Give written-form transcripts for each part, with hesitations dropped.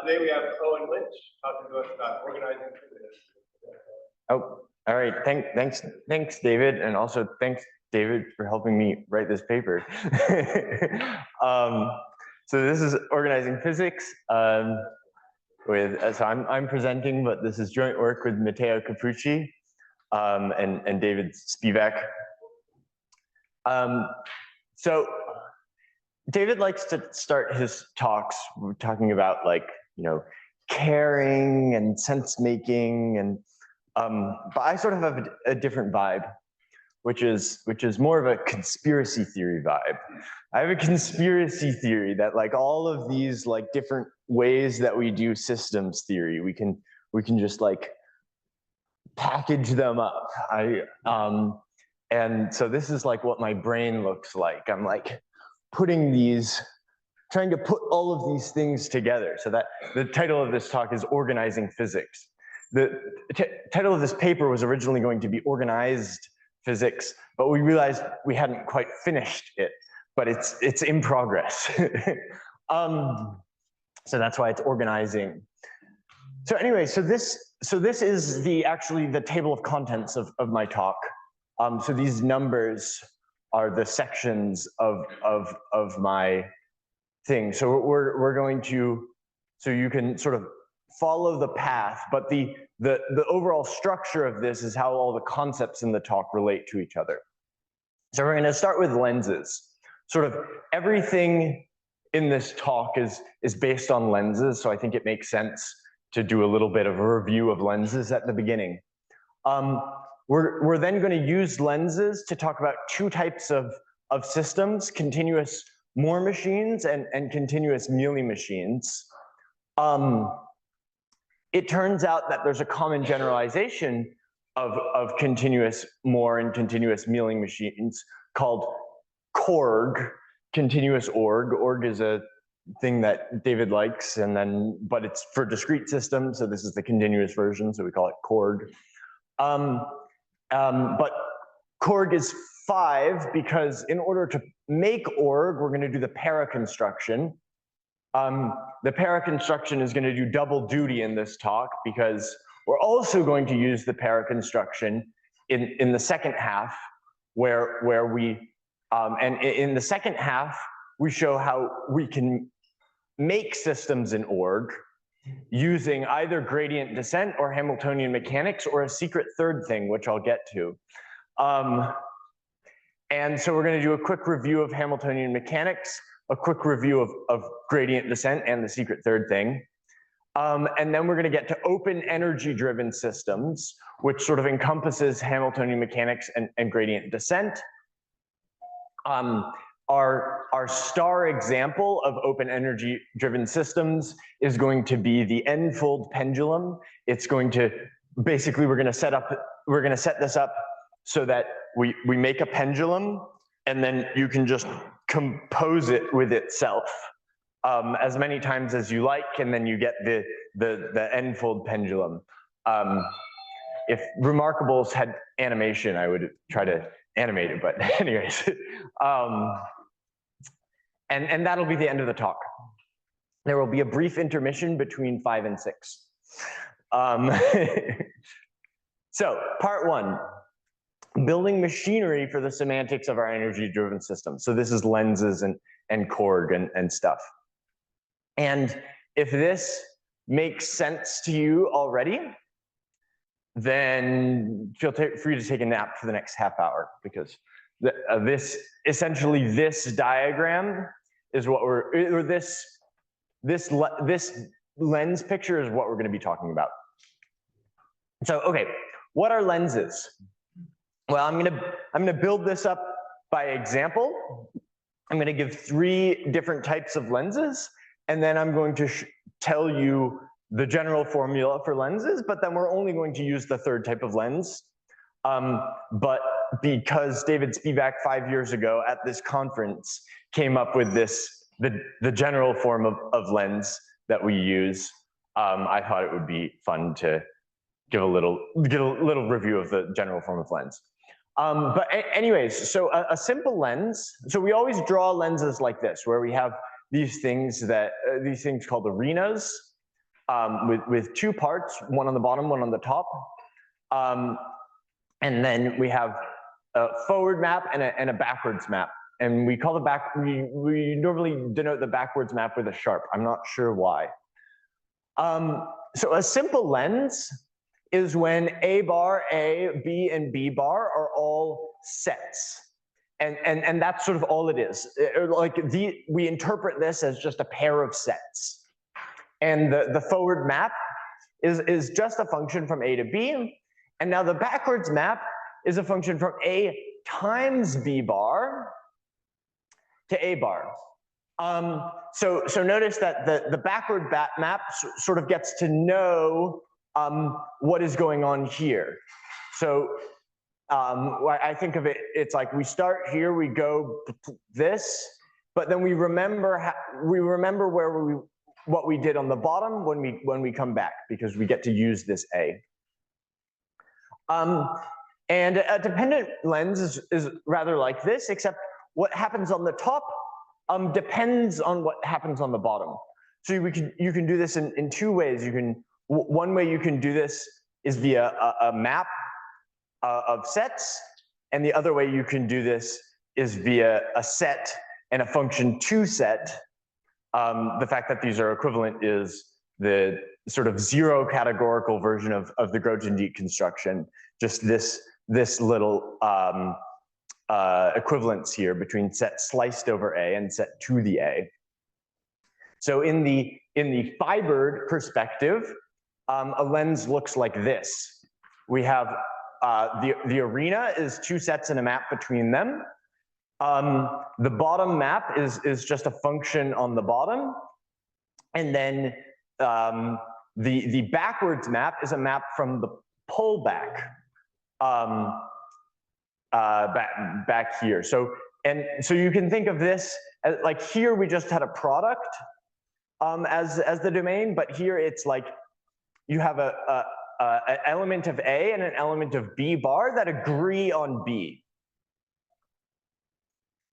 Today we have Owen Lynch talking to us about organizing physics. Oh, all right. Thanks, David, and also thanks, David, for helping me write this paper. So this is organizing physics. So I'm presenting, but this is joint work with Matteo Capucci and David Spivak. So David likes to start his talks talking about, like, caring and sense making, and but I sort of have a different vibe, which is more of a conspiracy theory vibe. I have a conspiracy theory that, like, all of these, like, different ways that we do systems theory, we can just, like, package them up. And so this is like what my brain looks like. I'm like trying to put all of these things together. So that the title of this talk is Organizing Physics. The title of this paper was originally going to be Organized Physics, but we realized we hadn't quite finished it, but it's in progress. So that's why it's organizing. So anyway, so this is actually the table of contents of my talk. So these numbers are the sections of my thing. So we're going to, so you can sort of follow the path, but the overall structure of this is how all the concepts in the talk relate to each other. So we're going to start with lenses. Sort of everything in this talk is based on lenses, so I think it makes sense to do a little bit of a review of lenses at the beginning. We're then going to use lenses to talk about two types of systems: continuous Moore machines and continuous Mealy machines. It turns out that there's a common generalization of continuous Moore and continuous Mealy machines called CORG, continuous org. Org is a thing that David likes, but it's for discrete systems, so this is the continuous version, so we call it CORG. But CORG is 5 because in order to make org, we're going to do the para construction. The para construction is going to do double duty in this talk because we're also going to use the para construction in the second half, where we and in the second half we show how we can make systems in org using either gradient descent or Hamiltonian mechanics or a secret third thing, which I'll get to. And so we're going to do a quick review of Hamiltonian mechanics, a quick review of gradient descent and the secret third thing. And then we're going to get to open energy driven systems, which sort of encompasses Hamiltonian mechanics and gradient descent. Our star example of open energy driven systems is going to be the n-fold pendulum. It's going to, basically we're going to set this up so that we make a pendulum, and then you can just compose it with itself as many times as you like, and then you get the n-fold pendulum. If Remarkables had animation, I would try to animate it, but anyways. And that'll be the end of the talk. There will be a brief intermission between 5 and 6. So part 1, building machinery for the semantics of our energy-driven system. So this is lenses and CORG and stuff. And if this makes sense to you already, then feel free to take a nap for the next half hour, because essentially this diagram is what this lens picture is what we're going to be talking about. So, okay, what are lenses? Well, I'm gonna build this up by example. I'm going to give 3 different types of lenses, and then I'm going to tell you the general formula for lenses, but then we're only going to use the 3rd type of lens. But because David Spivak 5 years ago at this conference came up with the general form of lens that we use, I thought it would be fun to give a little review of the general form of lens. But anyways, so a simple lens, so we always draw lenses like this, where we have these things called arenas with two parts, one on the bottom, one on the top. And then we have a forward map and a backwards map. And we call we normally denote the backwards map with a sharp. I'm not sure why. So a simple lens is when A bar, A, B, and B bar are all sets. And that's sort of all it is. We interpret this as just a pair of sets. And the forward map is just a function from A to B. And now the backwards map is a function from A times B bar to A bar. So notice that the backward map sort of gets to know what is going on here. So I think of it, it's like we start here, we go this, but then we remember what we did on the bottom when we come back, because we get to use this A. And a dependent lens is rather like this, except what happens on the top depends on what happens on the bottom. So you can do this in two ways. One way you can do this is via a map of sets, and the other way you can do this is via a set and a function to set. The fact that these are equivalent is the sort of zero categorical version of the Grothendieck construction, just this little equivalence here between set sliced over A and set to the A. So in the fibered perspective, a lens looks like this. We have the arena is two sets and a map between them. The bottom map is just a function on the bottom, and then the backwards map is a map from the pullback back here. So you can think of this as like here we just had a product as the domain, but here it's like you have an element of A and an element of B bar that agree on B.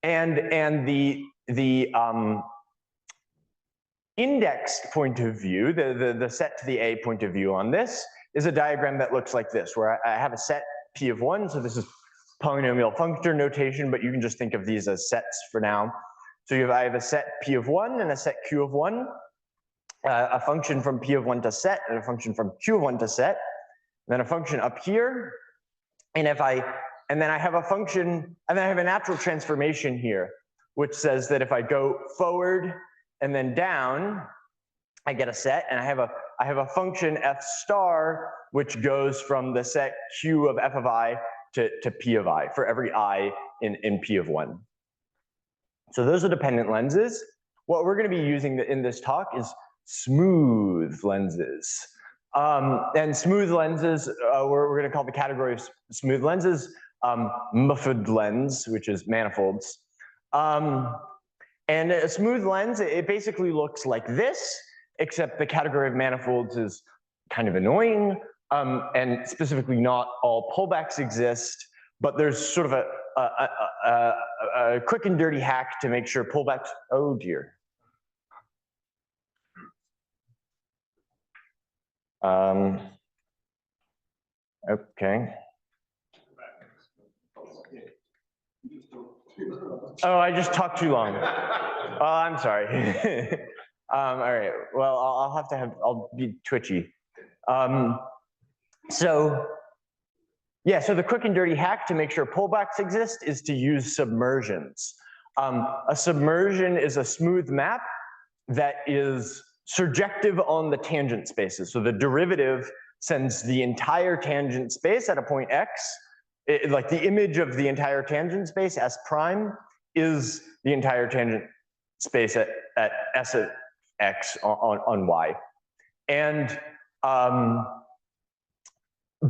And the indexed point of view, the set to the A point of view on this is a diagram that looks like this, where I have a set P of 1, so this is polynomial functor notation, but you can just think of these as sets for now. So I have a set P of 1 and a set Q of 1, a function from P of 1 to set, and a function from Q of 1 to set, and then a function up here, and then I have a function, and then I have a natural transformation here, which says that if I go forward and then down, I get a set, and I have a function f star, which goes from the set Q of f of I to P of I for every I in P of 1. So those are dependent lenses. What we're going to be using in this talk is smooth lenses. And smooth lenses, we're going to call the category of smooth lenses muffled lens, which is manifolds. And a smooth lens, it basically looks like this, except the category of manifolds is kind of annoying, and specifically not all pullbacks exist, but there's sort of a quick and dirty hack to make sure pullbacks, oh dear. Okay. Oh, I just talked too long. Oh, I'm sorry. All right. Well, I'll be twitchy. So the quick and dirty hack to make sure pullbacks exist is to use submersions. A submersion is a smooth map that is surjective on the tangent spaces. So the derivative sends the entire tangent space at a point x. Like the image of the entire tangent space, S prime, is the entire tangent space at S of x on y. And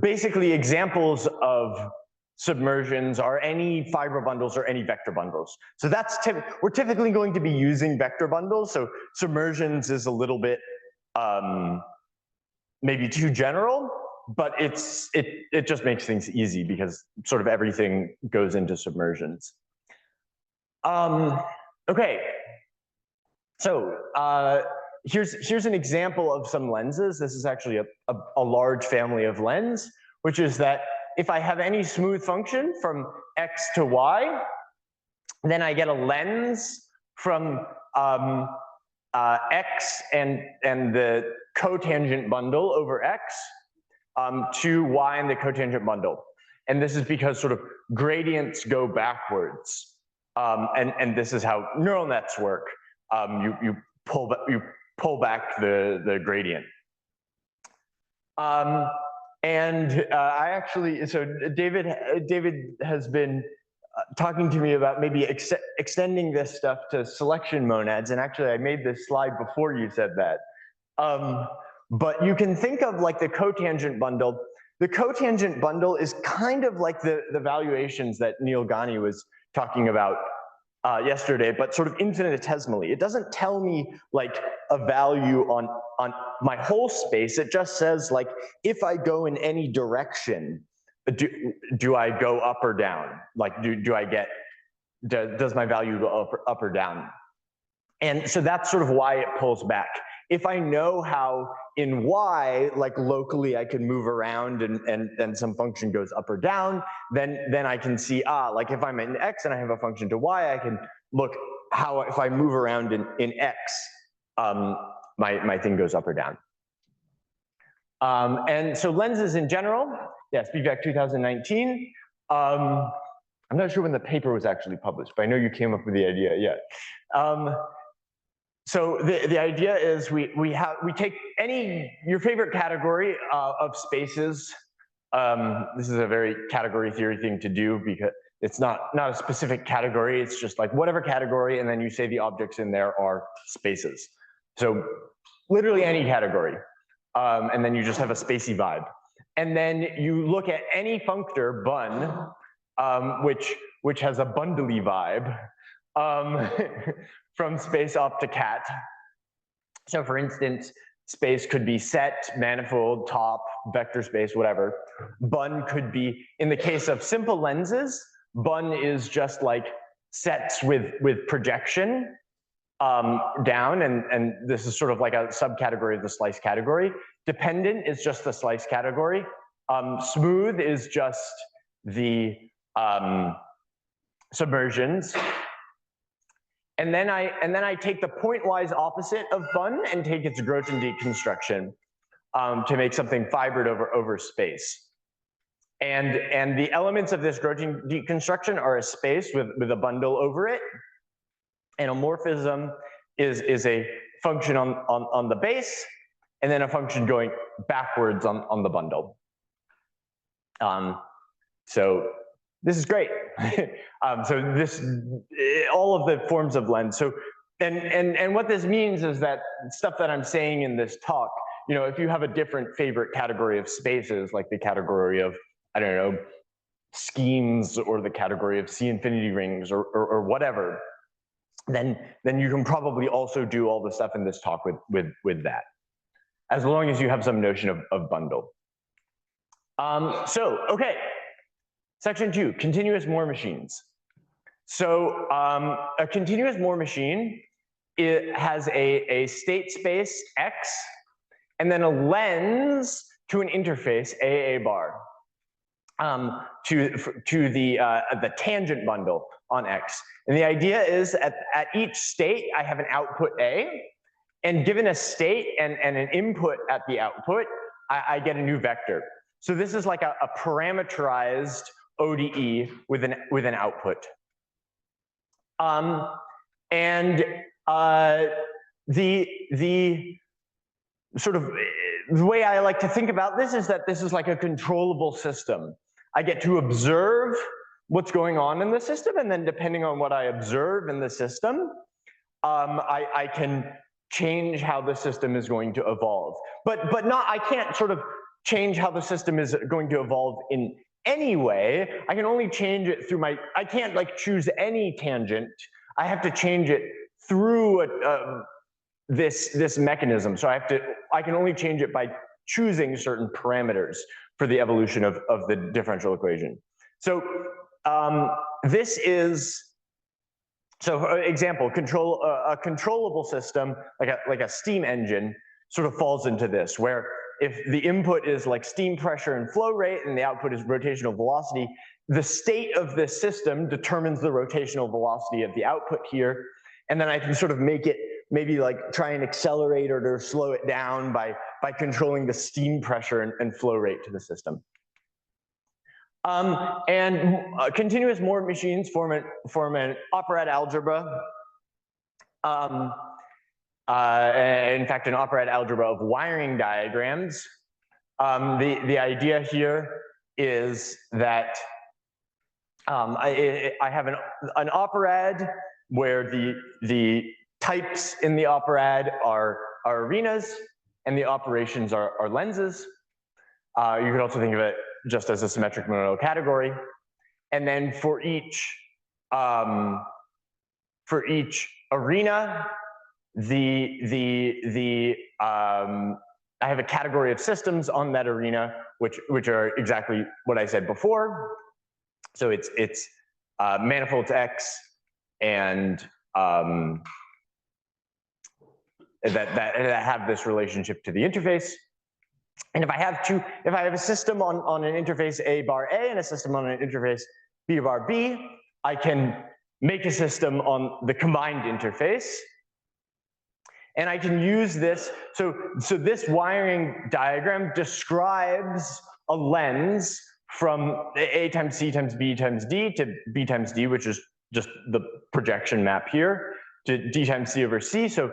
basically examples of submersions are any fiber bundles or any vector bundles. So we're typically going to be using vector bundles, so submersions is a little bit maybe too general, but it just makes things easy because sort of everything goes into submersions. Okay, So here's an example of some lenses. This is actually a large family of lens, which is that if I have any smooth function from x to y, then I get a lens from x and the cotangent bundle over x to y and the cotangent bundle. And this is because sort of gradients go backwards. And this is how neural nets work. You pull back the gradient. I actually, so David has been talking to me about maybe extending this stuff to selection monads, and actually I made this slide before you said that. But you can think of like the cotangent bundle. The cotangent bundle is kind of like the valuations that Neil Ghani was talking about yesterday, but sort of infinitesimally. It doesn't tell me like a value on my whole space. It just says like, if I go in any direction, do I go up or down? Like, does my value go up or down? And so that's sort of why it pulls back. If I know how in y, like locally I can move around and some function goes up or down, then I can see, like if I'm in x and I have a function to y, I can look how if I move around in x, my thing goes up or down. And so lenses in general, yeah, Spivak 2019. I'm not sure when the paper was actually published, but I know you came up with the idea, yeah. So the idea is we take your favorite category of spaces. This is a very category theory thing to do because it's not a specific category. It's just like whatever category, and then you say the objects in there are spaces. So literally any category, and then you just have a spacey vibe. And then you look at any functor bun, which has a bundly vibe. From space up to cat. So for instance, space could be set, manifold, top, vector space, whatever. Bun could be, in the case of simple lenses, bun is just like sets with projection down, and this is sort of like a subcategory of the slice category. Dependent is just the slice category. Smooth is just the submersions. And then I take the pointwise opposite of bun and take its Groton deconstruction to make something fibered over space. And the elements of this Groton deconstruction are a space with a bundle over it. And a morphism is a function on the base, and then a function going backwards on the bundle. So this is great. So this, all of the forms of lens. So, and what this means is that stuff that I'm saying in this talk, you know, if you have a different favorite category of spaces, like the category of, I don't know, schemes, or the category of C infinity rings, or whatever, then you can probably also do all the stuff in this talk with that, as long as you have some notion of bundle. So, okay. Section 2, continuous Moore machines. So a continuous Moore machine, it has a state space X, and then a lens to an interface AA bar to the tangent bundle on X. And the idea is at each state, I have an output A, and given a state and an input at the output, I get a new vector. So this is like a parameterized ODE with an output. The sort of the way I like to think about this is that this is like a controllable system. I get to observe what's going on in the system, and then depending on what I observe in the system, I can change how the system is going to evolve. But I can't sort of change how the system is going to evolve in any way. I can only change it through I can't like choose any tangent. I have to change it through this mechanism. So I can only change it by choosing certain parameters for the evolution of the differential equation. So this is So for example, a controllable system, like a steam engine, sort of falls into this, where if the input is like steam pressure and flow rate and the output is rotational velocity, the state of this system determines the rotational velocity of the output here. And then I can sort of make it, maybe like try and accelerate or slow it down by controlling the steam pressure and flow rate to the system. Continuous Moore machines form an operette algebra. In fact, an operette algebra of wiring diagrams. The idea here is that I have an operad where the types in the operad are arenas and the operations are lenses. You could also think of it just as a symmetric modal category. And then for each arena, I have a category of systems on that arena, which are exactly what I said before. So it's manifolds X and that have this relationship to the interface. And if I have a system on an interface A bar A and a system on an interface B bar B, I can make a system on the combined interface. And I can use this, so this wiring diagram describes a lens from A times C times B times D to B times D, which is just the projection map here, to D times C over C. So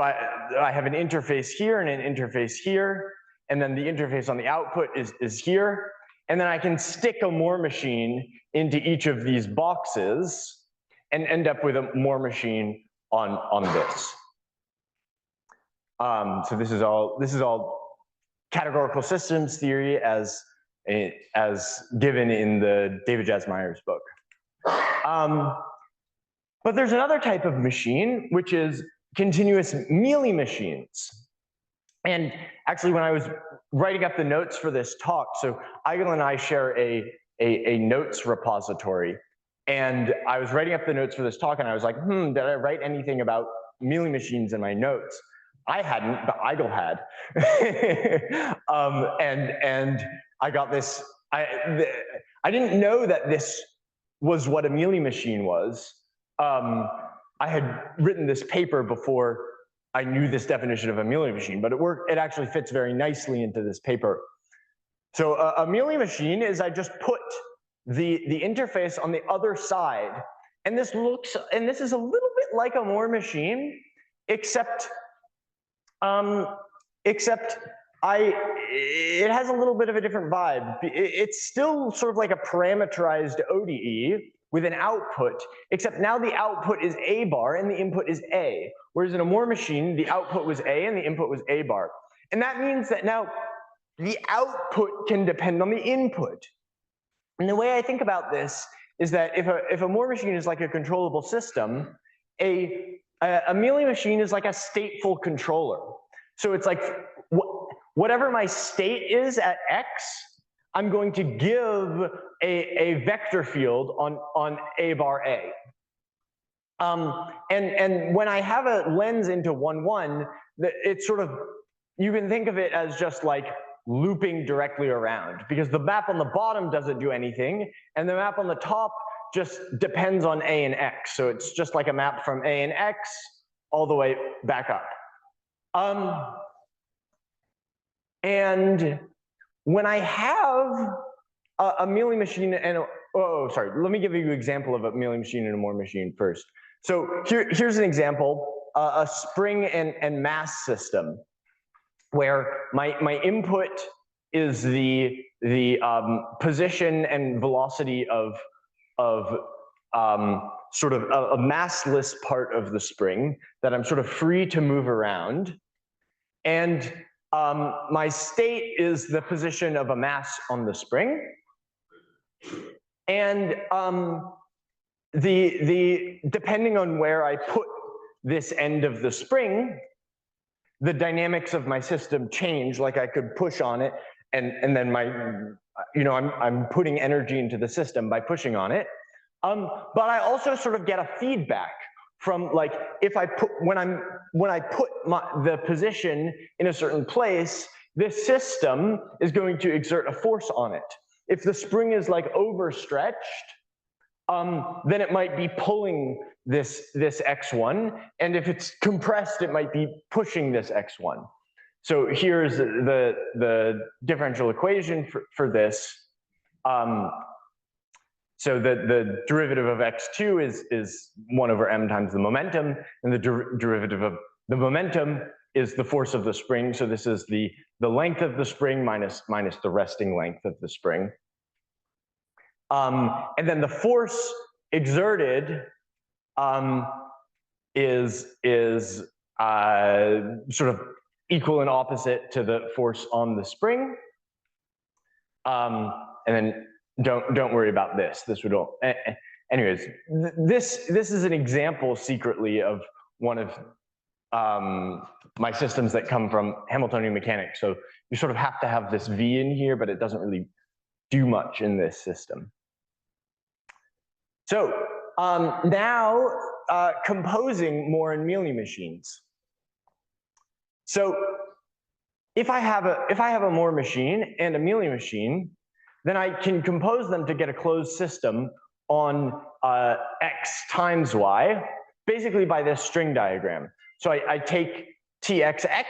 I have an interface here and an interface here, and then the interface on the output is here. And then I can stick a Moore machine into each of these boxes and end up with a Moore machine on this. So this is all categorical systems theory as given in the David Jasmeyer's book. But there's another type of machine, which is continuous Mealy machines. And actually, when I was writing up the notes for this talk, so Eigel and I share a notes repository. And I was writing up the notes for this talk, and I was like, did I write anything about Mealy machines in my notes? I hadn't, but Eigel had. And I got this, I didn't know that this was what a Mealy machine was. I had written this paper before I knew this definition of a Mealy machine, but it actually fits very nicely into this paper. So a Mealy machine is I just put the interface on the other side, and this is a little bit like a Moore machine, except it has a little bit of a different vibe. It's still sort of like a parameterized ODE with an output, except now the output is A bar and the input is A. Whereas in a Moore machine, the output was A and the input was A bar. And that means that now the output can depend on the input. And the way I think about this is that if a Moore machine is like a controllable system, a Mealy machine is like a stateful controller. So it's like whatever my state is at X, I'm going to give a vector field on A bar A. And when I have a lens into 1, 1, it's sort of, you can think of it as just like looping directly around, because the map on the bottom doesn't do anything, and the map on the top just depends on A and X. So it's just like a map from A and X all the way back up. And when I have a Mealy machine and sorry, let me give you an example of a Mealy machine and a Moore machine first. So here's an example, a spring and mass system, where my input is the position and velocity of sort of a massless part of the spring that I'm sort of free to move around. And my state is the position of a mass on the spring. And depending on where I put this end of the spring, the dynamics of my system change. Like I could push on it, and then I'm putting energy into the system by pushing on it. But I also sort of get a feedback from, like, if I put, when I put the position in a certain place, this system is going to exert a force on it. If the spring is like overstretched, then it might be pulling this x1, and if it's compressed, it might be pushing this x1. So here's the differential equation for this. So the derivative of x2 is 1 over m times the momentum, and the derivative of the momentum is the force of the spring. So this is the length of the spring minus the resting length of the spring. And then the force exerted is sort of equal and opposite to the force on the spring. And then don't worry about this. This would all. Anyways, this is an example secretly of one of my systems that come from Hamiltonian mechanics. So you sort of have to have this V in here, but it doesn't really do much in this system. So now composing more and Mealy machines. So if I have a Moore machine and a Mealy machine, then I can compose them to get a closed system on x times y, basically by this string diagram. So I take txx,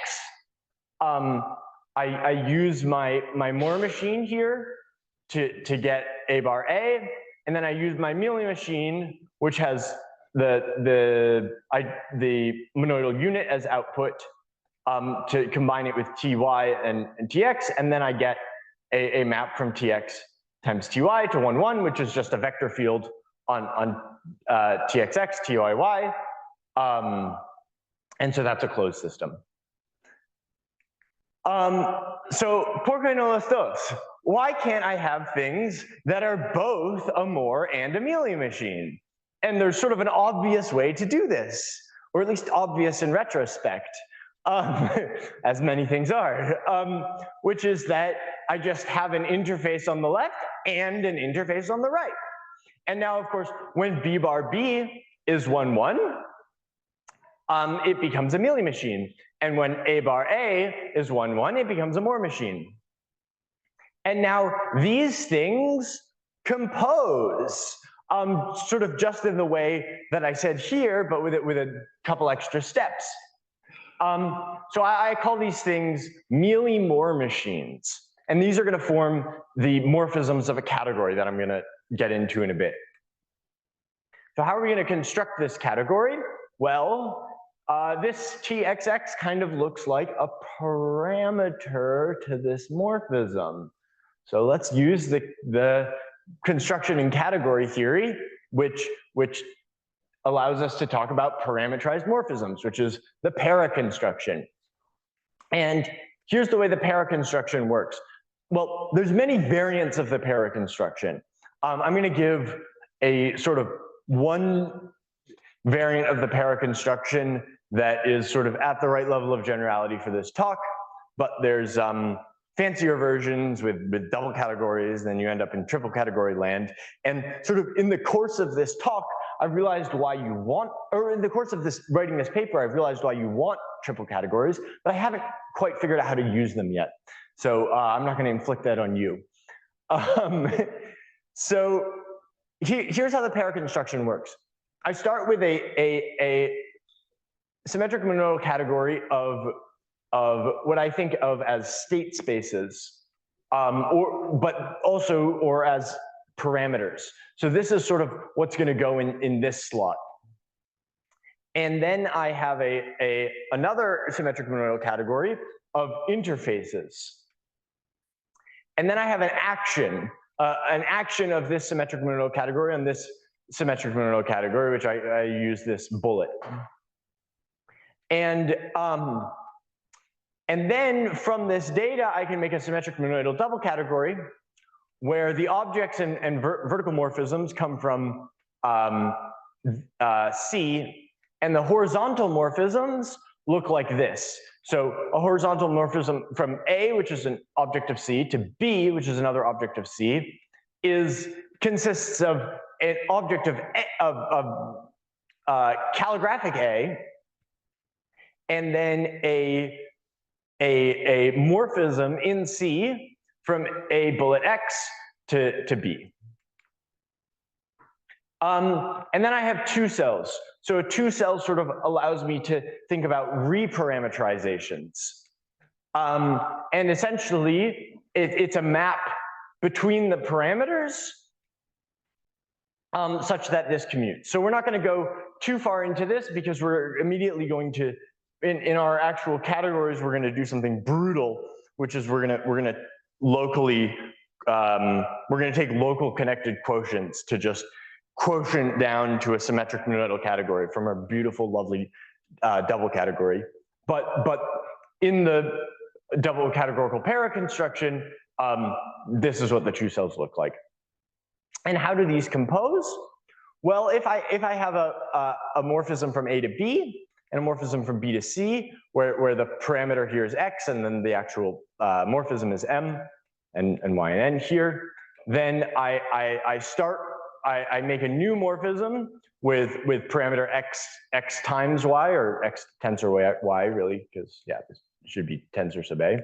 I use my Moore machine here to get a bar a, and then I use my Mealy machine, which has the monoidal unit as output, to combine it with ty and tx, and then I get a map from tx times ty to 1, 1, which is just a vector field on txx, tyy, and so that's a closed system. So, ¿por qué no los dos? Why can't I have things that are both a Moore and a Mealy machine? And there's sort of an obvious way to do this, or at least obvious in retrospect, as many things are, which is that I just have an interface on the left and an interface on the right. And now, of course, when B bar B is 1, 1, it becomes a Mealy machine. And when A bar A is 1, 1, it becomes a Moore machine. And now these things compose, sort of just in the way that I said here, but with a couple extra steps. So I call these things Mealy-Moore machines. And these are going to form the morphisms of a category that I'm going to get into in a bit. So how are we going to construct this category? Well, this txx kind of looks like a parameter to this morphism. So let's use the construction in category theory, which allows us to talk about parametrized morphisms, which is the para construction. And here's the way the para construction works. Well, there's many variants of the para construction. I'm going to give a sort of one variant of the para construction that is sort of at the right level of generality for this talk, but there's fancier versions with double categories, then you end up in triple category land. And sort of in the course of this talk, I've realized why you want, or in the course of writing this paper, I've realized why you want triple categories, but I haven't quite figured out how to use them yet. So I'm not going to inflict that on you. So here's how the para construction works. I start with a symmetric monoidal category of what I think of as state spaces, but also as parameters. So this is sort of what's going to go in this slot. And then I have another symmetric monoidal category of interfaces. And then I have an action of this symmetric monoidal category on this symmetric monoidal category, which I use this bullet. And then from this data, I can make a symmetric monoidal double category where the objects and vertical morphisms come from C, and the horizontal morphisms look like this. So a horizontal morphism from A, which is an object of C, to B, which is another object of C, consists of an object of calligraphic A, and then a morphism in C from A bullet X to B. And then I have two cells. So a two cell sort of allows me to think about reparameterizations. And essentially, it's a map between the parameters such that this commutes. So we're not going to go too far into this because we're immediately going to, in our actual categories, we're going to do something brutal, which is we're going to locally, we're going to take local connected quotients to just quotient down to a symmetric nodal category from a beautiful, lovely double category. But in the double categorical para construction, this is what the two cells look like. And how do these compose? Well, if I have a morphism from A to B and a morphism from B to C, where the parameter here is X and then the actual morphism is M and Y and N here, then I make a new morphism with parameter X times Y, or X tensor Y really, because yeah, this should be tensor sub A.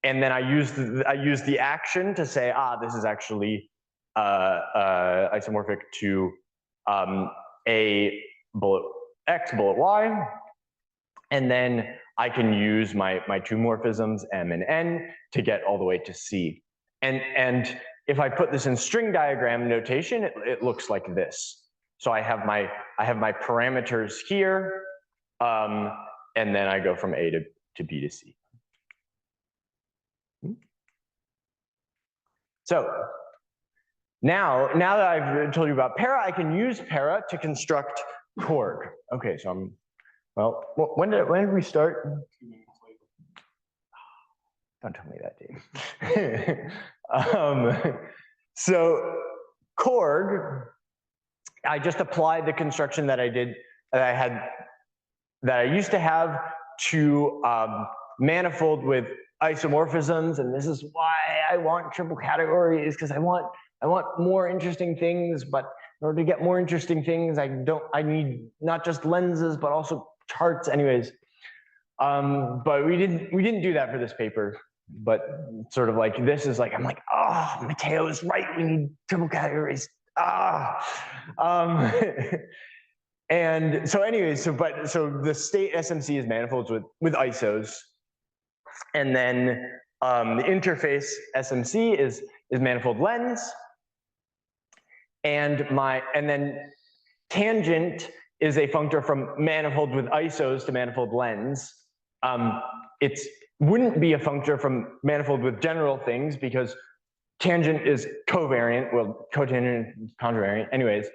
And then I use the action to say, this is actually isomorphic to A bullet X bullet Y. And then I can use my two morphisms M and N to get all the way to C. And if I put this in string diagram notation, it looks like this. So I have my parameters here, and then I go from A to B to C. So now that I've told you about para, I can use para to construct Korg. Okay, so when did we start? Don't tell me that, Dave. So Korg, I just applied the construction that I used to have to manifold with isomorphisms, and this is why I want triple categories, because I want more interesting things, but in order to get more interesting things, I need not just lenses, but also charts anyways. But we didn't do that for this paper. But sort of like this is like, I'm like, Matteo is right, we need triple categories. And so anyways, so the state SMC is manifolds with isos. And then the interface SMC is manifold lens. And then tangent is a functor from manifold with isos to manifold lens. It wouldn't be a functor from manifold with general things because tangent is covariant, well, cotangent is contravariant, anyways.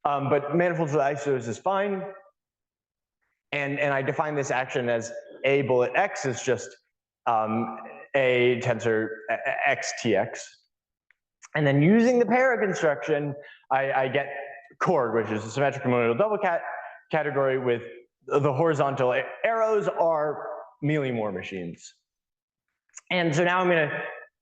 But manifolds with isos is fine. And I define this action as A bullet X is just a tensor XTX. And then using the para construction, I get Korg, which is a symmetric nodal double category with the horizontal arrows are Mealy-Moore machines. And so now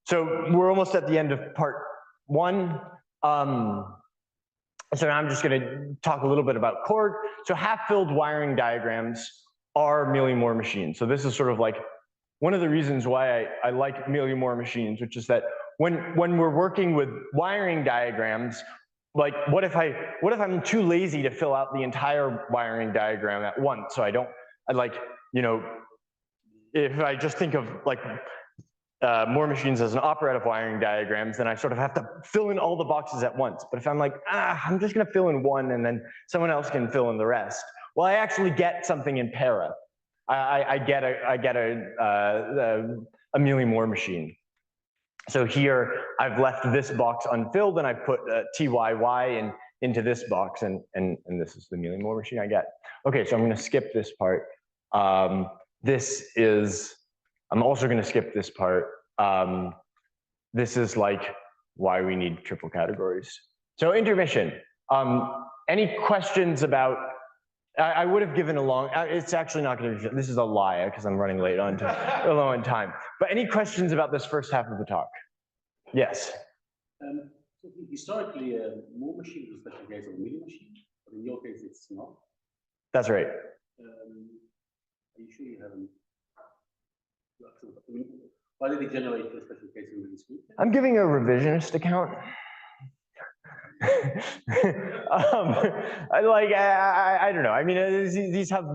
so we're almost at the end of part one. So now I'm just gonna talk a little bit about Korg. So half-filled wiring diagrams are Mealy-Moore machines. So this is sort of like one of the reasons why I like Mealy-Moore machines, which is that when we're working with wiring diagrams, like what if I'm too lazy to fill out the entire wiring diagram at once? So if I just think of like Moore machines as an operette of wiring diagrams, then I sort of have to fill in all the boxes at once. But if I'm like, I'm just gonna fill in one and then someone else can fill in the rest. Well, I actually get something in para. I get a Mealy-Moore machine. So here I've left this box unfilled and I put TYY into this box and this is the Mealy-Moore machine I get. Okay, so I'm gonna skip this part. I'm also gonna skip this part. This is like why we need triple categories. So intermission. Any questions about, I would have given a long, it's actually not gonna be, this is a lie because I'm running late on time. But any questions about this first half of the talk? Yes. So historically, Moore machine is a special case of a milli machine, but in your case, it's not. That's right. Are you sure you haven't? I mean, why did it generate a special case in really sweet? I'm giving a revisionist account. I don't know. I mean, these have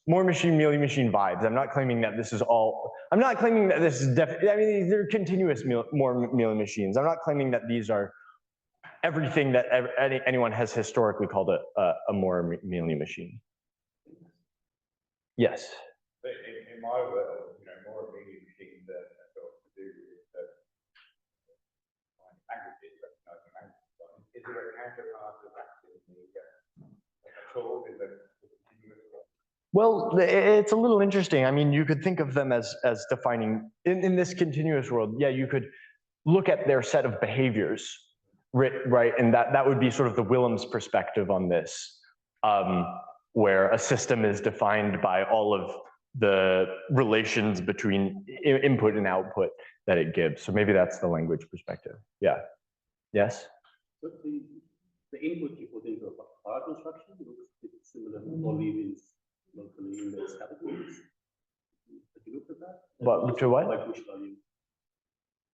more machine, mealy machine vibes. I'm not claiming that this is all. I'm not claiming that this is definitely. I mean, they're continuous more mealy machines. I'm not claiming that these are everything that anyone has historically called a more mealy machine. Yes. But in my world, more immediate machines that have got to do with languages, recognizing languages. Is there a counterpart of that in the tool? Is there a continuous one? Well, it's a little interesting. I mean, you could think of them as defining, in this continuous world, yeah, you could look at their set of behaviors, right? And that would be sort of the Willems perspective on this, where a system is defined by all of the relations between input and output that it gives. So maybe that's the language perspective. Yeah. Yes? So the input you put into a file construction looks similar to what is locally in the categories. Have you looked at that? What, to what? By push value.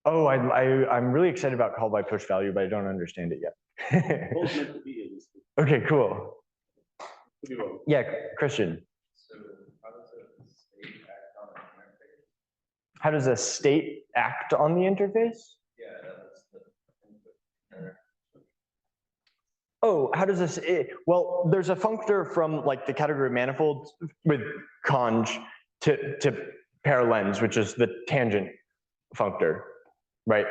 Oh, I'm really excited about call by push value, but I don't understand it yet. Both meant to be in this. Okay, cool. Could be wrong. Yeah, Christian. So How how does a state act on an interface? does a state act on the interface? Yeah, that's the input. Oh, how does this, well, there's a functor from like the category manifolds with conj to paralens, which is the tangent functor, right?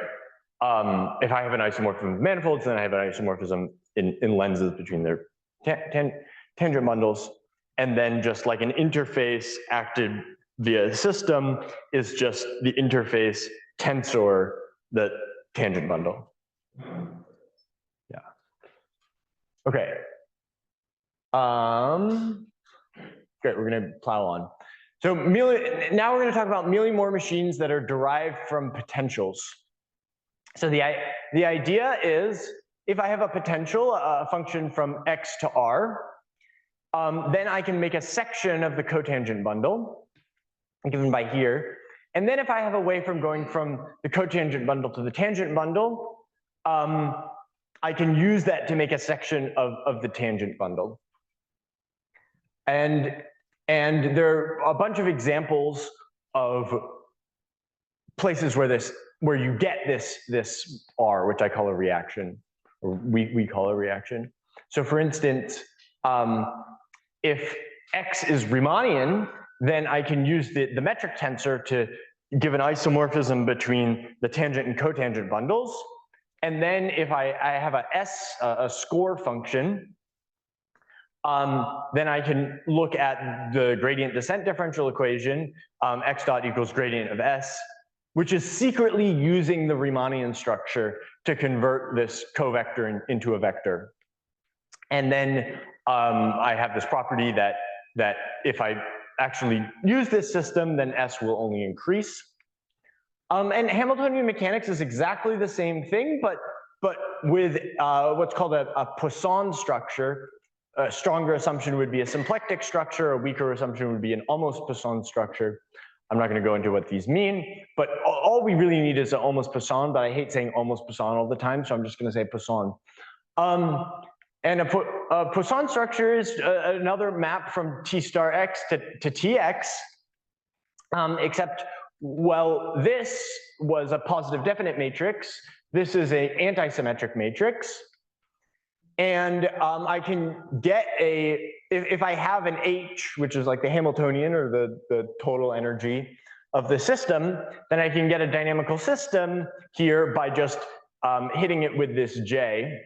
If I have an isomorphism of manifolds, then I have an isomorphism in lenses between their tangent bundles. And then just like an interface acted via system is just the interface tensor, the tangent bundle. Yeah. Okay. Great, we're gonna plow on. So now we're gonna talk about Mealy-Moore machines that are derived from potentials. So the idea is, if I have a potential, a function from x to r, then I can make a section of the cotangent bundle, given by here. And then if I have a way from going from the cotangent bundle to the tangent bundle, I can use that to make a section of the tangent bundle. And there are a bunch of examples of places where you get this R, which I call a reaction, or we call a reaction. So for instance, if X is Riemannian, then I can use the metric tensor to give an isomorphism between the tangent and cotangent bundles. And then if I have a score function, then I can look at the gradient descent differential equation, x dot equals gradient of s, which is secretly using the Riemannian structure to convert this covector into a vector. And then I have this property that if I actually use this system, then s will only increase. And Hamiltonian mechanics is exactly the same thing, but with what's called a Poisson structure. A stronger assumption would be a symplectic structure, a weaker assumption would be an almost Poisson structure. I'm not going to go into what these mean, but all we really need is an almost Poisson, but I hate saying almost Poisson all the time, so I'm just going to say Poisson. And a Poisson structure is another map from T star x to Tx, except, well, this was a positive definite matrix. This is an antisymmetric matrix. And I can get if I have an H, which is like the Hamiltonian or the total energy of the system, then I can get a dynamical system here by just hitting it with this J.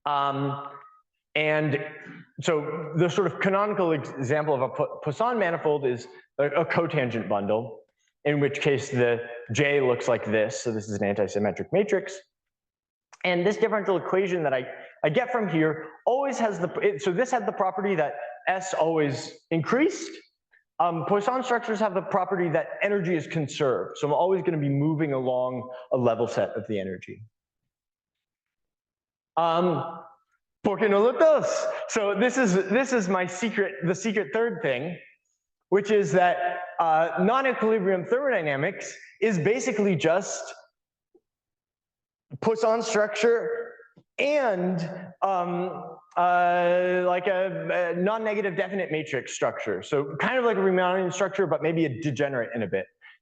And so the sort of canonical example of a Poisson manifold is a cotangent bundle, in which case the J looks like this. So this is an antisymmetric matrix. And this differential equation that I get from here always has so this had the property that S always increased. Poisson structures have the property that energy is conserved. So I'm always going to be moving along a level set of the energy. Porque no lo dos. So this is my the secret third thing, which is that non-equilibrium thermodynamics is basically just Poisson structure and like a non-negative definite matrix structure. So kind of like a Riemannian structure, but maybe a degenerate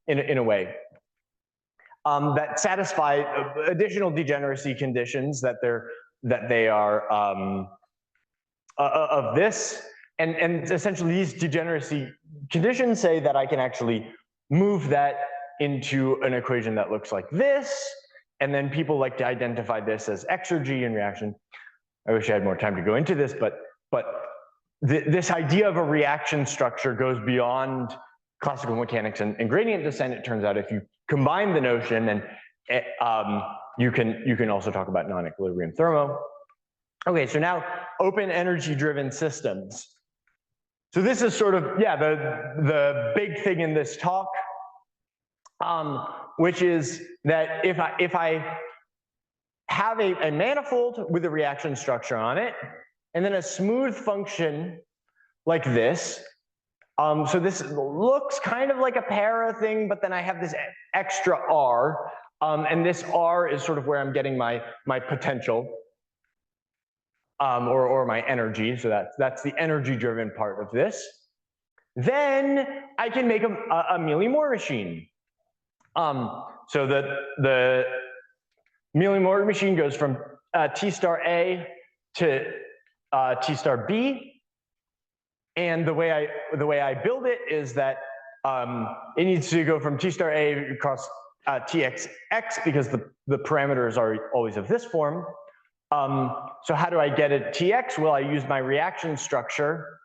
in a way. That satisfy additional degeneracy conditions that they are of this, and essentially these degeneracy conditions say that I can actually move that into an equation that looks like this, and then people like to identify this as exergy in reaction. I wish I had more time to go into this, but this idea of a reaction structure goes beyond classical mechanics and gradient descent. It turns out if you combine the notion, and you can also talk about non-equilibrium thermo. Okay, so now open energy driven systems. So this is sort of, yeah, the big thing in this talk, which is that if I have a manifold with a reaction structure on it, and then a smooth function like this. So this looks kind of like a para thing, but then I have this extra R, and this R is sort of where I'm getting my potential, or my energy. So that's the energy-driven part of this. Then I can make a Mealy-Moore machine. So the Mealy-Moore machine goes from T star A to T star B. And the way I build it is that it needs to go from T star A across Tx x, because the parameters are always of this form. So how do I get it Tx? Well, I use my reaction structure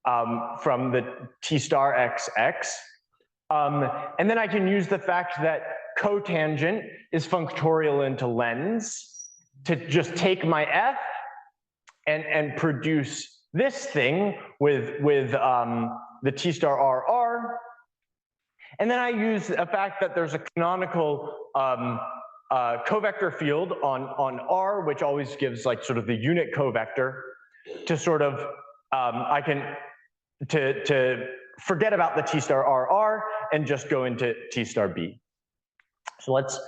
from the T star xx. And then I can use the fact that cotangent is functorial into lens to just take my F and produce this thing with the T star RR. And then I use a fact that there's a canonical covector field on R, which always gives like sort of the unit covector to sort of, to forget about the T star RR and just go into T star B. So let's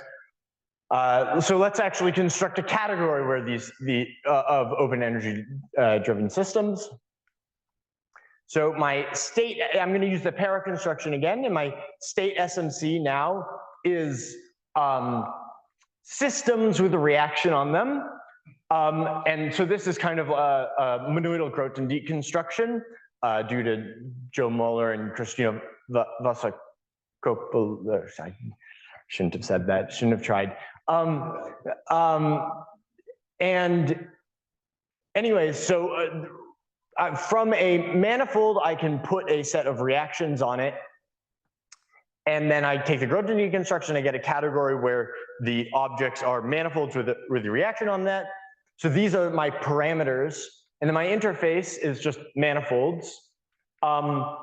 actually construct a category where of open energy driven systems. So my state, I'm going to use the para construction again, and my state SMC now is systems with a reaction on them. And so this is kind of a monoidal Grothendieck construction due to Joe Muller and Christina Vasakopoulos. I shouldn't have said that, shouldn't have tried. And anyways, so from a manifold, I can put a set of reactions on it. And then I take the Grothendieck construction, I get a category where the objects are manifolds with the reaction on that. So these are my parameters. And then my interface is just manifolds. I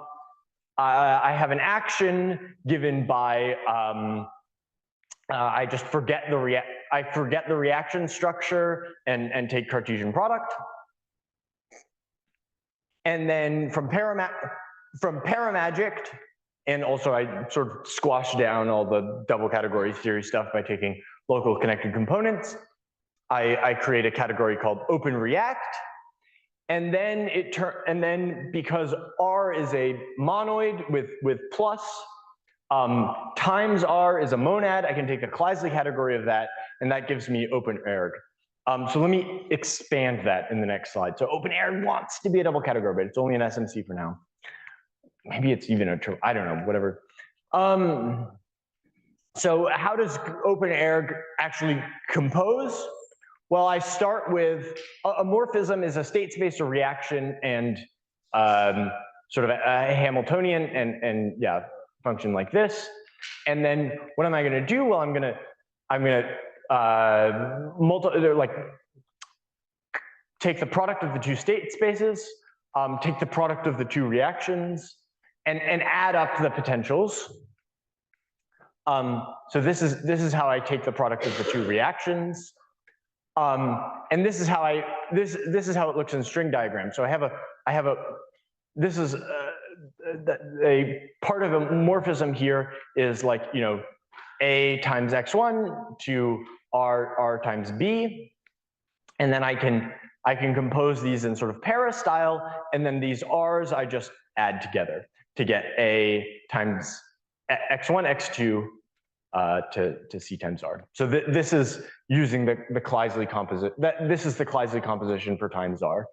have an action given by, I just forget the reaction structure and take Cartesian product. And then from paramagic, and also I sort of squash down all the double category theory stuff by taking local connected components. I create a category called open react. And then because R is a monoid with plus, times R is a monad, I can take the Kleisli category of that, and that gives me open erg. So let me expand that in the next slide. So open erg wants to be a double category, but it's only an SMC for now. Maybe it's even I don't know, whatever. So how does open erg actually compose? Well, I start with a morphism is a state space or reaction and sort of a Hamiltonian and yeah, function like this. And then what am I going to do? Well, I'm going to take the product of the two state spaces, take the product of the two reactions, and add up the potentials. So this is how I take the product of the two reactions. And this is how this is how it looks in string diagram. So this is a part of a morphism here is like, you know, A times x1 to R times B. And then I can compose these in sort of para style, and then these R's I just add together to get A times x1, x2 to C times R. So this is using the Kleisli composite. This is the Kleisli composition for times R.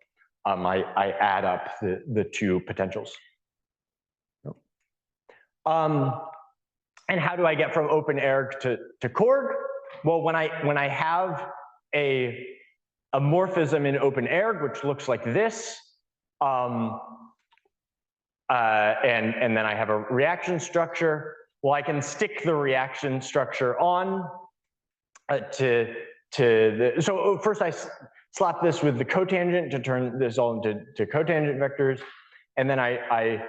I add up the two potentials. And how do I get from OpenErg to Korg? Well, when I have a morphism in OpenErg, which looks like this, and then I have a reaction structure. Well, I can stick the reaction structure on so first I slap this with the cotangent to turn this all into cotangent vectors, and then I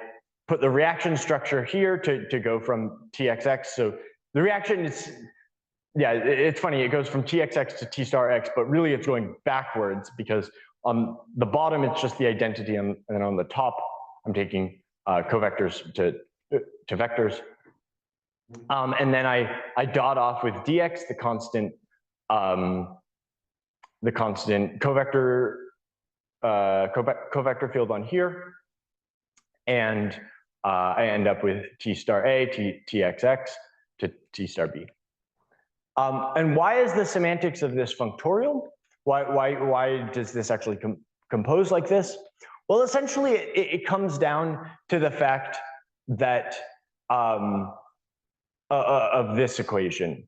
put the reaction structure here to go from TXX. So the reaction is, yeah, it's funny, it goes from TXX to T star X, but really it's going backwards because on the bottom it's just the identity, and then on the top I'm taking covectors to vectors. And then I dot off with dx the constant covector field on here, and I end up with T star A, TXX to T star B. And why is the semantics of this functorial? Why does this actually compose like this? Well, essentially it comes down to the fact that of this equation,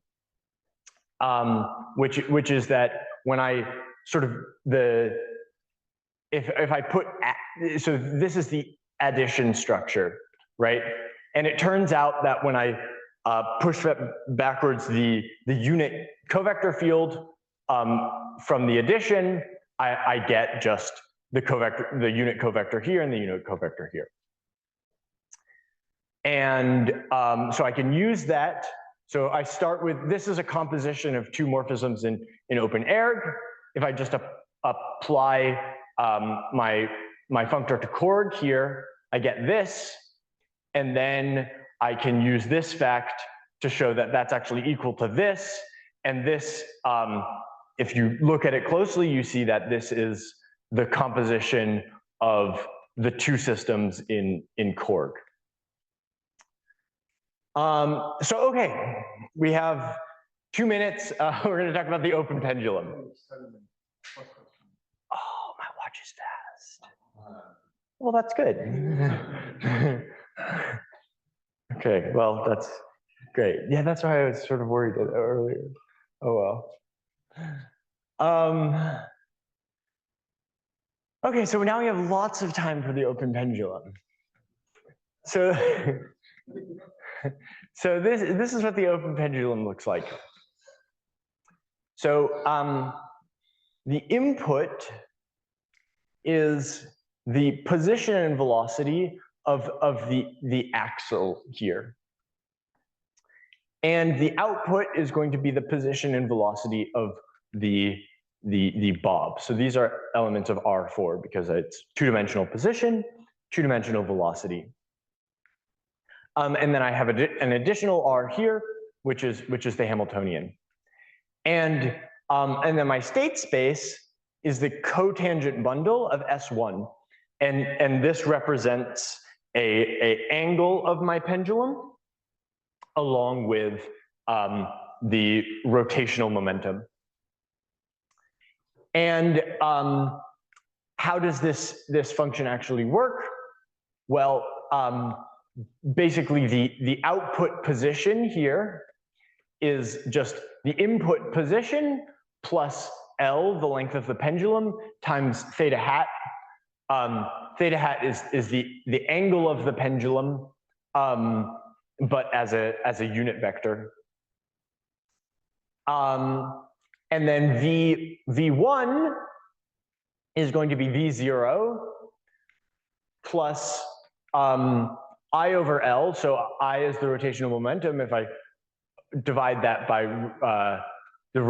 which is that when I sort of if I put, so this is the addition structure, right? And it turns out that when I push backwards the unit covector field from the addition, I get just the unit covector here and the unit covector here. And so I can use that. So I start with, this is a composition of two morphisms in OpenErg. If I just apply my functor to Korg here, I get this, and then I can use this fact to show that that's actually equal to this, and this, if you look at it closely, you see that this is the composition of the two systems in Korg. So, okay, we have 2 minutes. We're going to talk about the open pendulum. Oh, my watch is fast. Well, that's good. Okay, well, that's great. Yeah, that's why I was sort of worried earlier. Oh, well. Okay, so now we have lots of time for the open pendulum. So, so this is what the open pendulum looks like. So the input is the position and velocity of the axle here. And the output is going to be the position and velocity of the bob. So these are elements of R4 because it's two-dimensional position, two-dimensional velocity. And then I have an additional R here, which is the Hamiltonian. And then my state space is the cotangent bundle of S1. And this represents a angle of my pendulum along with the rotational momentum. And how does this function actually work? Well, basically the output position here is just the input position plus L, the length of the pendulum, times theta hat. Theta hat is the angle of the pendulum, but as a unit vector. And then V1 is going to be V0 plus I over L. So I is the rotational momentum. If I divide that by the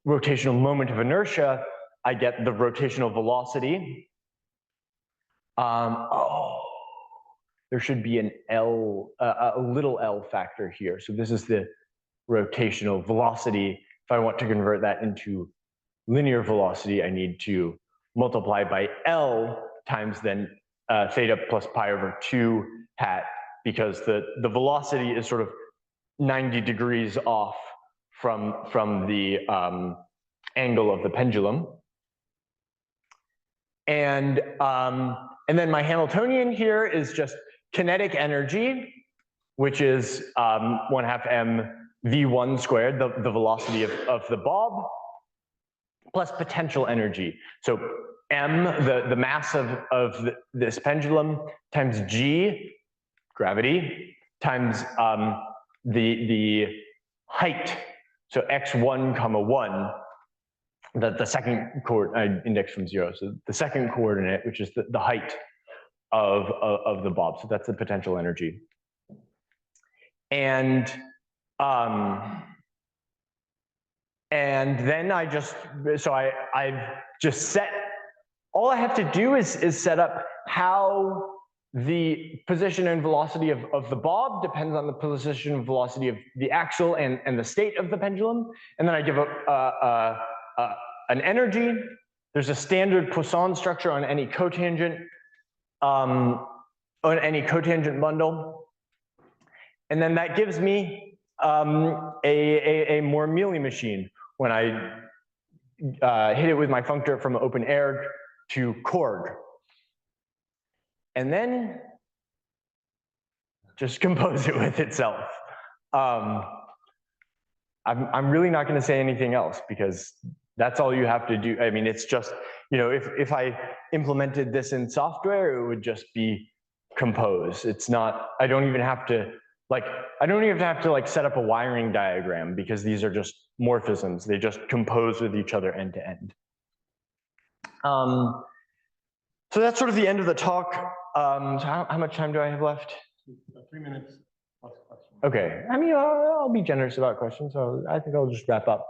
rotational moment of inertia, I get the rotational velocity. Oh, there should be an L, a little L factor here. So this is the rotational velocity. If I want to convert that into linear velocity, I need to multiply by L times then theta plus pi over 2 hat, because the velocity is sort of 90 degrees off from the angle of the pendulum. And then my Hamiltonian here is just kinetic energy, which is 1/2 m v1 squared, the velocity of the bob, plus potential energy. So m, the mass of this pendulum, times g, gravity, times the height, so x1, 1, the second coordinate, I index from 0, so the second coordinate, which is the height of the bob, so that's the potential energy. And then I've just set, all I have to do is set up how the position and velocity of the bob depends on the position and velocity of the axle and the state of the pendulum. And then I give an energy. There's a standard Poisson structure on any cotangent, bundle. And then that gives me a more Mealy machine when I hit it with my functor from open air to Korg. And then just compose it with itself. I'm really not going to say anything else, because that's all you have to do. I mean, it's just, if I implemented this in software, it would just be compose. It's not, I don't even have to set up a wiring diagram, because these are just morphisms. They just compose with each other end to end. So that's sort of the end of the talk. So how much time do I have left? 3 minutes plus questions. Okay, I mean, I'll be generous about questions, so I think I'll just wrap up.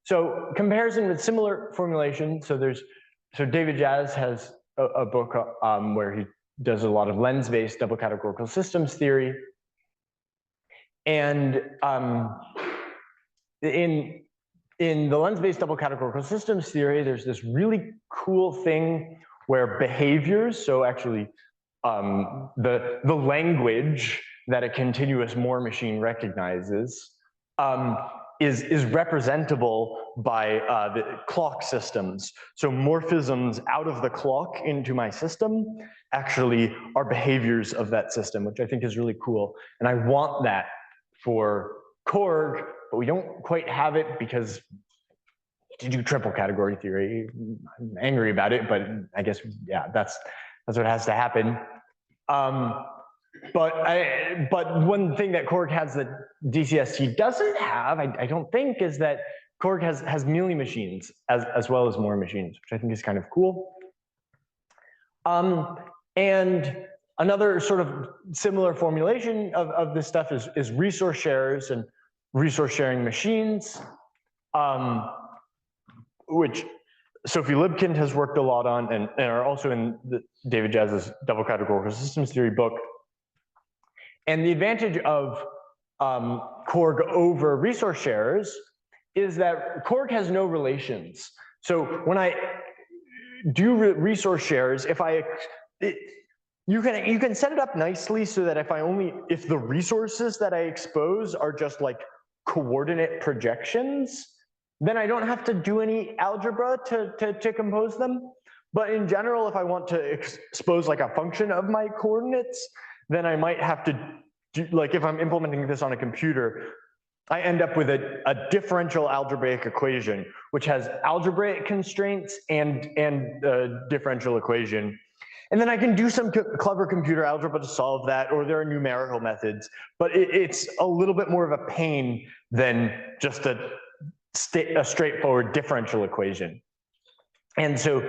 So comparison with similar formulation. So David Jazz has a book where he does a lot of lens-based double categorical systems theory. And in the lens-based double categorical systems theory, there's this really cool thing where behaviors, so actually the language that a continuous Moore machine recognizes is representable by the clock systems. So morphisms out of the clock into my system actually are behaviors of that system, which I think is really cool. And I want that for Korg, but we don't quite have it because to do triple category theory, I'm angry about it, but I guess, yeah, that's what has to happen. But one thing that Korg has that DCST doesn't have, I don't think, is that Korg has Mealy machines as well as Moore machines, which I think is kind of cool. And another sort of similar formulation of this stuff is resource sharers and resource sharing machines, which Sophie Libkind has worked a lot on and are also in David Jazz's double categorical systems theory book. And the advantage of Korg over resource sharers is that Korg has no relations. So when I do resource shares, you can set it up nicely so that if the resources that I expose are just like coordinate projections, then I don't have to do any algebra to compose them. But in general, if I want to expose like a function of my coordinates, then I might have to do, like if I'm implementing this on a computer, I end up with a differential algebraic equation, which has algebraic constraints and a differential equation. And then I can do some clever computer algebra to solve that, or there are numerical methods, but it's a little bit more of a pain than just a straightforward differential equation. And so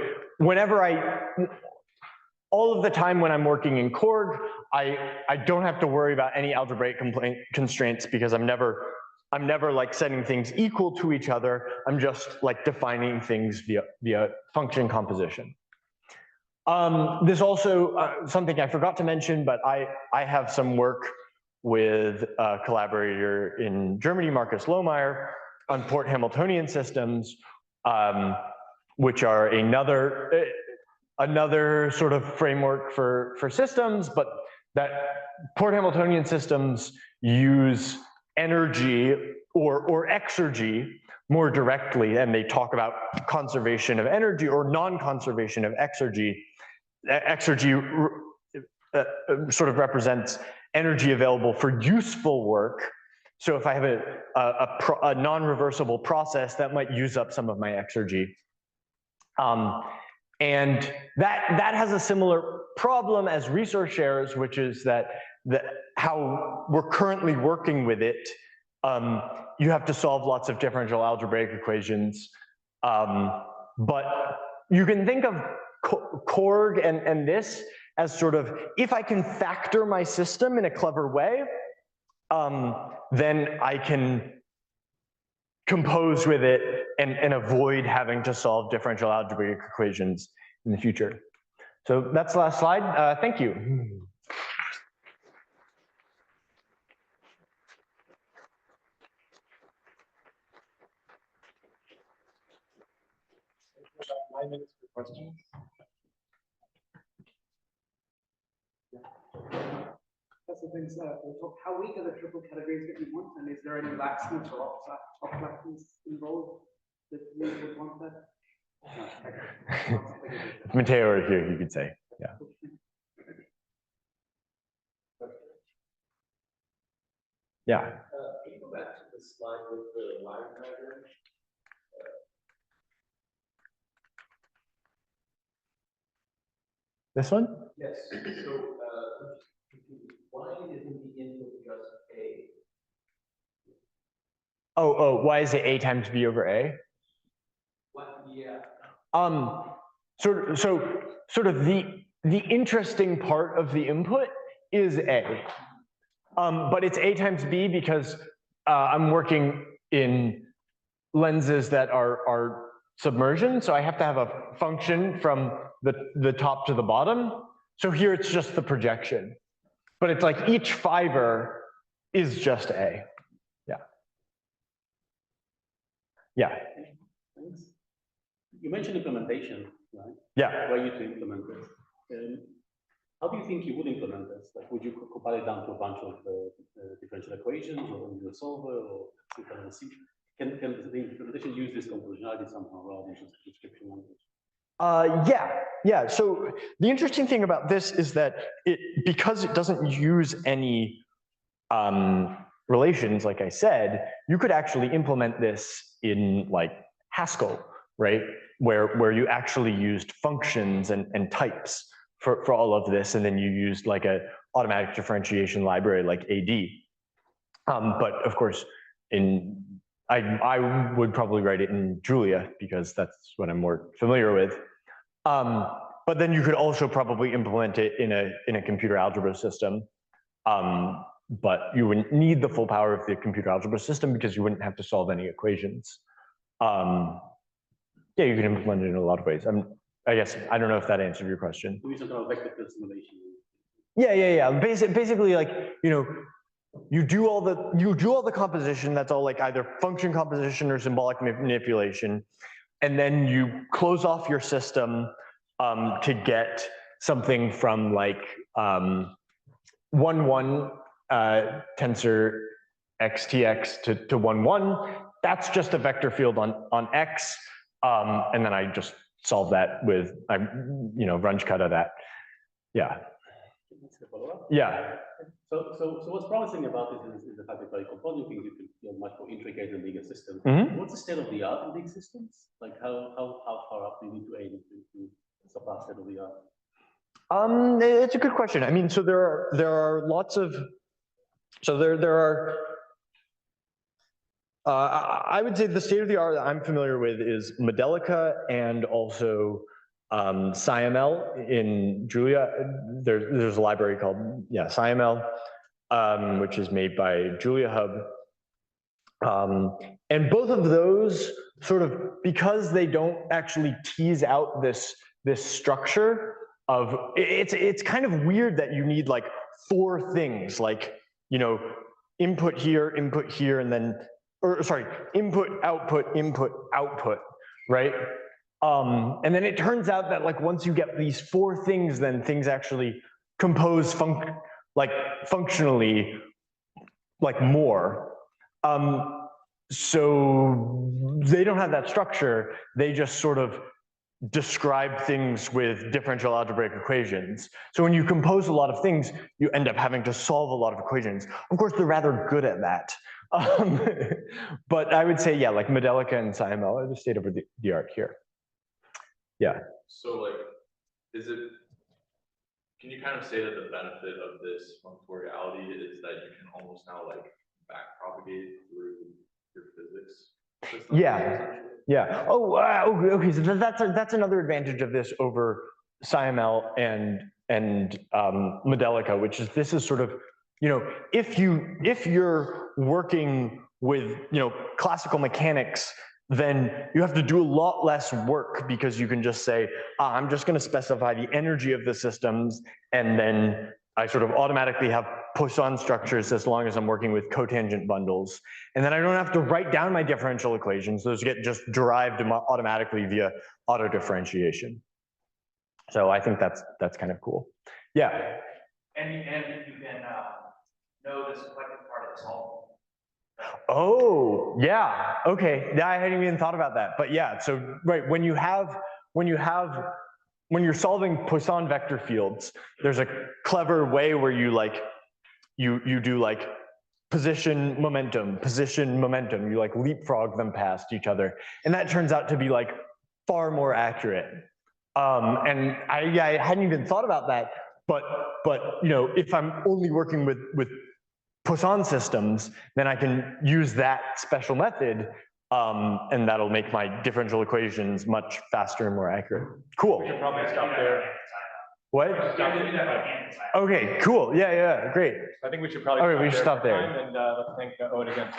all of the time when I'm working in Korg, I don't have to worry about any algebraic constraints because I'm never I'm never like setting things equal to each other. I'm just like defining things via function composition. There's also something I forgot to mention, but I have some work with a collaborator in Germany, Markus Lohmeyer, on port Hamiltonian systems, which are another sort of framework for systems, but that port Hamiltonian systems use energy or exergy more directly, and they talk about conservation of energy or non-conservation of exergy. Exergy sort of represents energy available for useful work. So if I have a non-reversible process, that might use up some of my exergy. And that has a similar problem as resource shares, which is that how we're currently working with it, you have to solve lots of differential algebraic equations. But you can think of Korg and this as sort of, if I can factor my system in a clever way, then I can compose with it and avoid having to solve differential algebraic equations in the future. So that's the last slide. Thank you. About 9 minutes for questions. That's the things, how weak are the triple categories that you want, and is there any laxness or off-laxness involved that you would want that? Matteo are here, you could say, yeah. Yeah. Can you go back to the slide with the line diagram? This one? Yes. So why isn't the input just A? Oh, why is it A times B over A? What? Yeah. Sort of the interesting part of the input is A. But it's A times B because I'm working in lenses that are submersion, so I have to have a function from the top to the bottom. So here it's just the projection. But it's like each fiber is just A. Yeah. Yeah. Thanks. You mentioned implementation, right? Yeah. Where you to implement this. How do you think you would implement this? Like, would you compile it down to a bunch of differential equations, or in a solver, or some kind of C? Can the implementation use this compositionality somehow rather than just description language? Yeah. So the interesting thing about this is that because it doesn't use any relations, like I said, you could actually implement this in like Haskell, right? Where you actually used functions and types for all of this, and then you used like a automatic differentiation library like AD. But of course, I would probably write it in Julia because that's what I'm more familiar with. But then you could also probably implement it in a computer algebra system. But you wouldn't need the full power of the computer algebra system because you wouldn't have to solve any equations. Yeah, you can implement it in a lot of ways. I guess I don't know if that answered your question. Do some kind of vector field simulation? Yeah. Basically, like, you know, you do all the composition. That's all like either function composition or symbolic manipulation, and then you close off your system to get something from like 1,1 tensor xtx to 1,1. That's just a vector field on X, and then I just solve that with Runge-Kutta that. Yeah. Yeah. So what's promising about this is the fact that by composing things, you can feel much more intricate and bigger systems. Mm-hmm. What's the state of the art in big systems? Like how far up do you need to aim to surpass state of the art? It's a good question. I mean, so there are lots of, so there are. I would say the state of the art that I'm familiar with is Modelica and also SciML in Julia. There's a library called SciML, which is made by Julia Hub. And both of those sort of, because they don't actually tease out this structure of, it's kind of weird that you need like 4 things, like, you know, input here, and then, or sorry, input, output, right? And then it turns out that like once you get these 4 things, then things actually compose functionally like more. So they don't have that structure. They just sort of describe things with differential algebraic equations. So when you compose a lot of things, you end up having to solve a lot of equations. Of course, they're rather good at that. But I would say, yeah, like Medelica and SciML are the state of the art here. Yeah. So like, can you kind of say that the benefit of this functoriality is that you can almost now like back propagate through your physics system? Yeah. Yeah. Oh, okay. So that's another advantage of this over SciML and Medelica, which is this is sort of, you know, if you're working with, you know, classical mechanics, then you have to do a lot less work because you can just say, I'm just going to specify the energy of the systems, and then I sort of automatically have Poisson structures as long as I'm working with cotangent bundles. And then I don't have to write down my differential equations. Those get just derived automatically via auto differentiation. So I think that's kind of cool. Yeah. And you can know the selected part of the solve. Oh, yeah. Okay. Yeah, I hadn't even thought about that. But yeah, so right, when you're solving Poisson vector fields, there's a clever way where you like you do like position momentum, you like leapfrog them past each other, and that turns out to be like far more accurate. And I hadn't even thought about that, but you know, if I'm only working with Poisson systems, then I can use that special method, and that'll make my differential equations much faster and more accurate. Cool. We should probably stop there. What? Okay, cool. Yeah, great. I think we should probably. Okay, we should stop there. And let's thank Owen again.